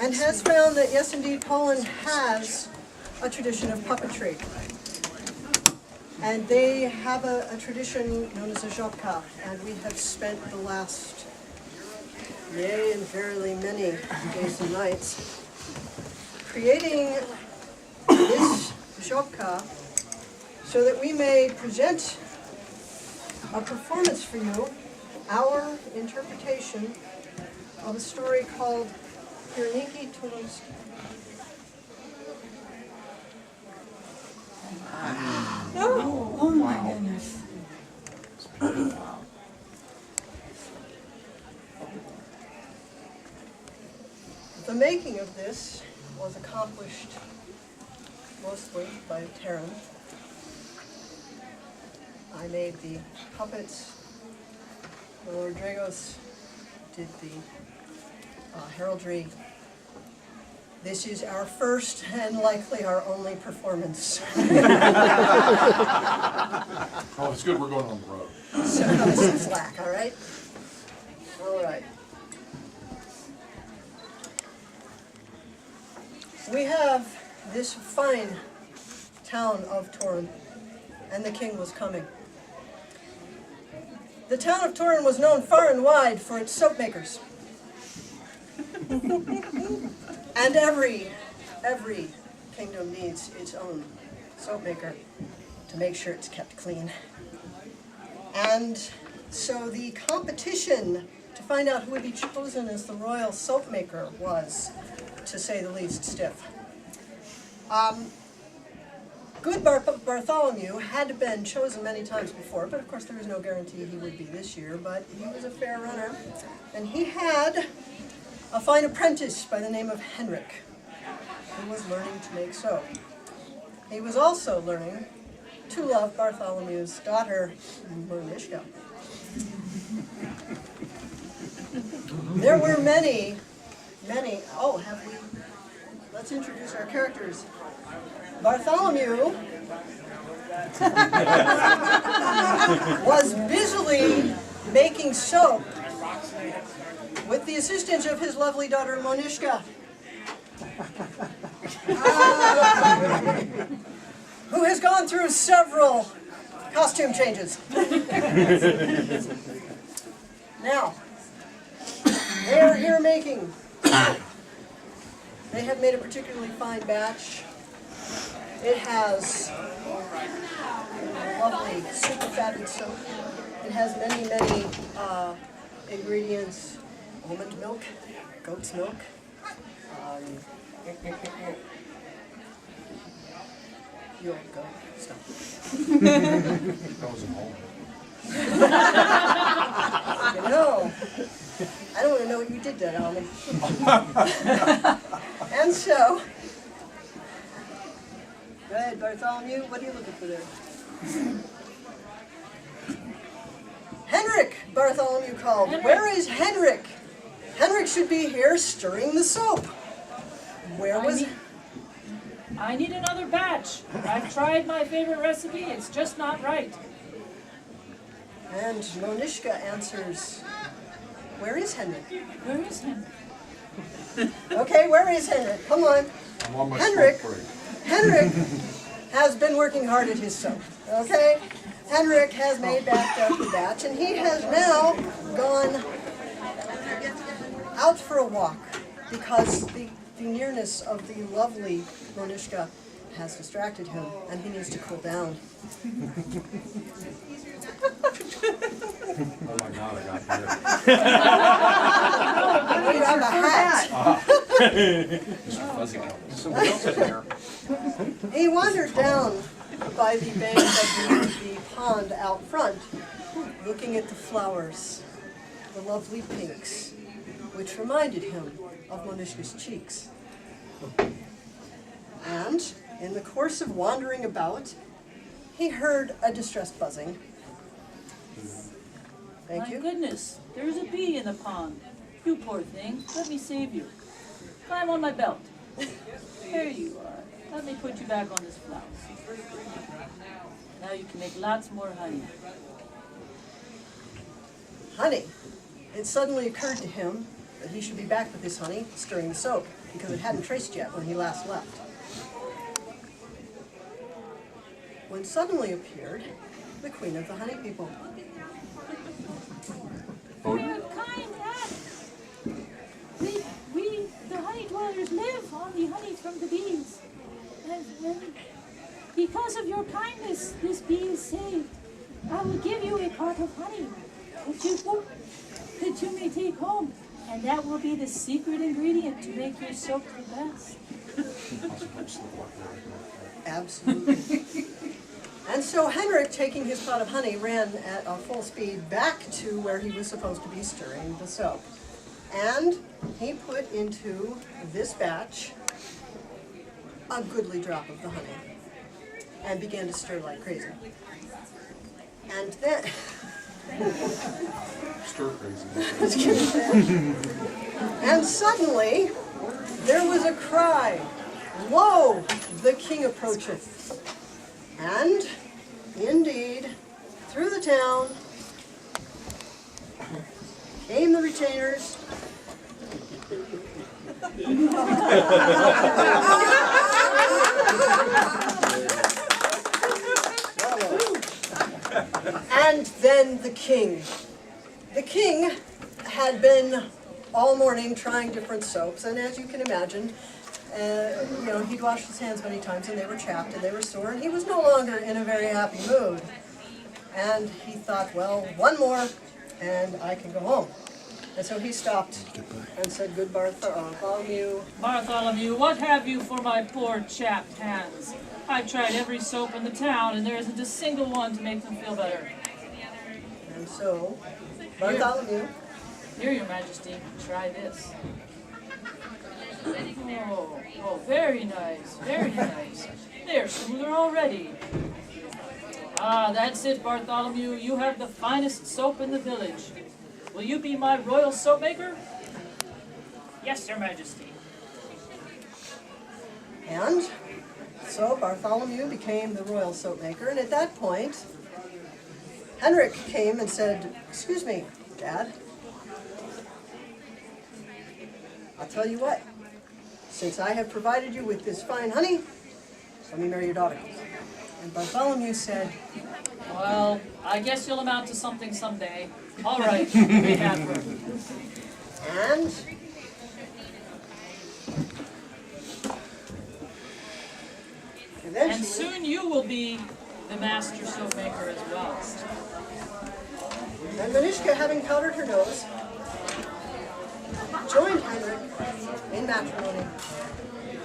and has found that, yes, indeed, Poland has a tradition of puppetry. And they have a tradition known as a żabka, and we have spent the last, yea, and verily many days and nights creating this żabka so that we may present a performance for you, our interpretation of a story called Henryk Bogusz. Oh my goodness. The making of this was accomplished mostly by Taran. I made the puppets. Lord Dragos did the heraldry. This is our first and likely our only performance. Oh, it's good we're going on the road. So cut us some slack, all right? All right. We have this fine town of Taran, and the king was coming. The town of Taran was known far and wide for its soap makers. And every kingdom needs its own soap maker to make sure it's kept clean. And so the competition to find out who would be chosen as the royal soap maker was, to say the least, stiff. Good Bartholomew had been chosen many times before, but of course there was no guarantee he would be this year, but he was a fair runner. And he had a fine apprentice by the name of Henryk, who was learning to make soap. He was also learning to love Bartholomew's daughter, Moniczka. There were many, have we? Let's introduce our characters. Bartholomew was busily making soap with the assistance of his lovely daughter Moniczka, who has gone through several costume changes. Now, they are here making. They have made a particularly fine batch. It has lovely, super fatted soap. It has many ingredients: almond milk, goat's milk. You'll go. Stop. That was a moment. You know, I don't want to know what you did to that almond. And so, go ahead, Bartholomew. What are you looking for there? Henryk, Bartholomew called. Henryk. Where is Henryk? Henryk should be here stirring the soap. Where was he? I need another batch. I've tried my favorite recipe. It's just not right. And Moniczka answers, where is Henryk? Where is him? Okay, where is Henryk? Come on. I'm on my Henryk. smoke break. Henryk has been working hard at his soap, okay? Henryk has made batch after batch, and he has now gone out for a walk because the nearness of the lovely Moniczka has distracted him, and he needs to cool down. Oh my God, I got here. You have a hat. Mr. Fuzzy Coat. So what else is here? He wandered down by the bank of the pond out front, looking at the flowers, the lovely pinks, which reminded him of Moniczka's cheeks. And in the course of wandering about, he heard a distressed buzzing. Thank My you. goodness, there's a bee in the pond. You poor thing, let me save you. Climb on my belt. There you are. Let me put you back on this flower. Now you can make lots more honey. Honey. It suddenly occurred to him that he should be back with his honey, stirring the soap, because it hadn't traced yet when he last left. When suddenly appeared the queen of the honey people. Kind hat. We, the honey dwellers, live on the honey from the bees. And because of your kindness, this bee is saved. I will give you a pot of honey that you may take home. And that will be the secret ingredient to make your soap the best. Absolutely. And so Henryk, taking his pot of honey, ran at full speed back to where he was supposed to be stirring the soap. And he put into this batch a goodly drop of the honey and began to stir like crazy. And then... Stir crazy. And suddenly, there was a cry, "Lo, the king approacheth." And, indeed, through the town came the retainers. And then the king. The king had been all morning trying different soaps, and as you can imagine, he'd washed his hands many times, and they were chapped and they were sore, and he was no longer in a very happy mood. And he thought, well, one more, and I can go home. And so he stopped and said, "Good Bartholomew." Bartholomew, what have you for my poor chapped hands? I've tried every soap in the town, and there isn't a single one to make them feel better. And so, Bartholomew. Here, your majesty, try this. Oh, very nice, very nice. They're smoother already. Ah, that's it, Bartholomew. You have the finest soap in the village. Will you be my royal soap maker? Yes, your majesty. And so Bartholomew became the royal soap maker, and at that point, Henryk came and said, "Excuse me, Dad. I'll tell you what, since I have provided you with this fine honey, let me marry your daughter." And Bartholomew said, Well, I guess you'll amount to something someday. All right, we have her. and And eventually, soon you will be the master soap maker as well. and Moniczka, having powdered her nose, joined Henryk in matrimony,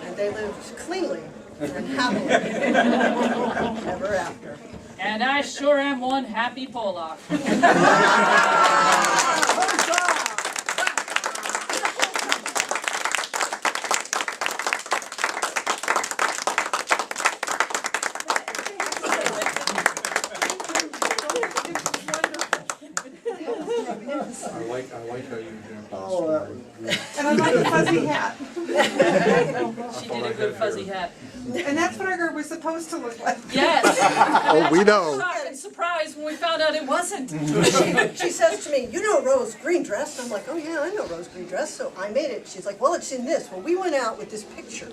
and they lived cleanly and happily ever after. And I sure am one happy Polak. I like how you do Oh, And I like the fuzzy hat. She did a good fuzzy hat. And that's what our girl was supposed to look like. Yes. Oh, we know. Shocked and surprised when we found out it wasn't. She says to me, "You know Rose green dress?" And I'm like, "Oh yeah, I know Rose green dress." So I made it. She's like, "Well, it's in this." Well, we went out with this picture,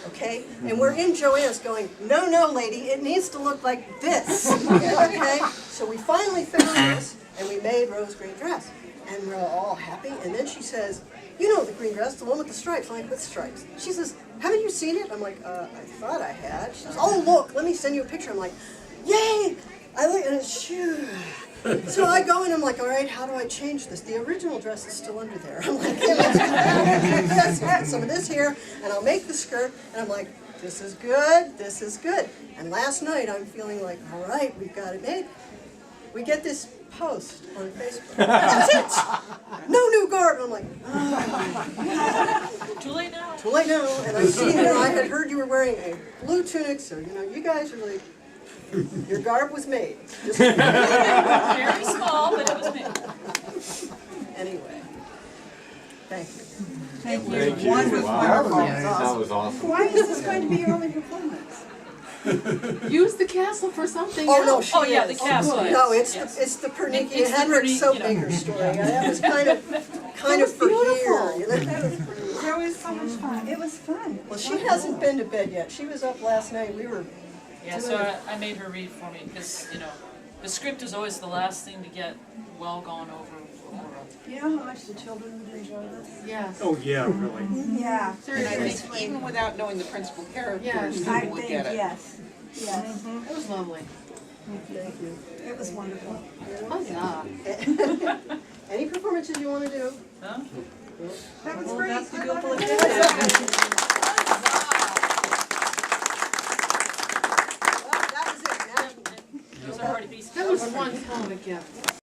okay? And we're in Joanne's going, "No, no, lady, it needs to look like this." Okay? So we finally found this, and we made Rose green dress. And we're all happy. And then she says, "You know the green dress, the one with the stripes." I'm like, "What stripes?" She says, "Haven't you seen it?" I'm like, I thought I had." She says, "Oh, look, let me send you a picture." I'm like, "Yay!" I look, and it's, phew. So I go and I'm like, "All right, how do I change this? The original dress is still under there." I'm like, "Yeah, let's add some of this here, and I'll make the skirt." And I'm like, "This is good, this is good." And last night I'm feeling like, "All right, we've got it made." We get this post on Facebook. That's it! No new garb. I'm like, Too late now. too late now. And I see here, I had heard you were wearing a blue tunic, so you guys are like, your garb was made. Just Very small, but it was me. anyway, thank you. Thank you. Thank you. Wonderful. Wow. Wonderful. That was awesome. Why is this going to be your only performance? Use the castle for something Oh no, else. she Oh, yeah, is. the castle, No, yes, it's yes. the Perniki It's and the Henryk Perniki, soap you know. maker story. That was kind kind of for here. You know? That was so much fun. It was fun. Well, she hasn't been to bed yet. She was up last night. We were Yeah, so I made her read for me, because, you know, the script is always the last thing to get well gone over. You know how much the children would enjoy this? Yes. Oh, yeah, really. Yeah. And I think even without knowing the principal characters, Yes. people I would think, get it. yes, yes. It was lovely. Thank you. It was wonderful. Huzzah. Any performances you want to do? Huh? That was Well, great. that's the I good love book. it. Well, that was it. Those are already pieces. That was one hell of a gift.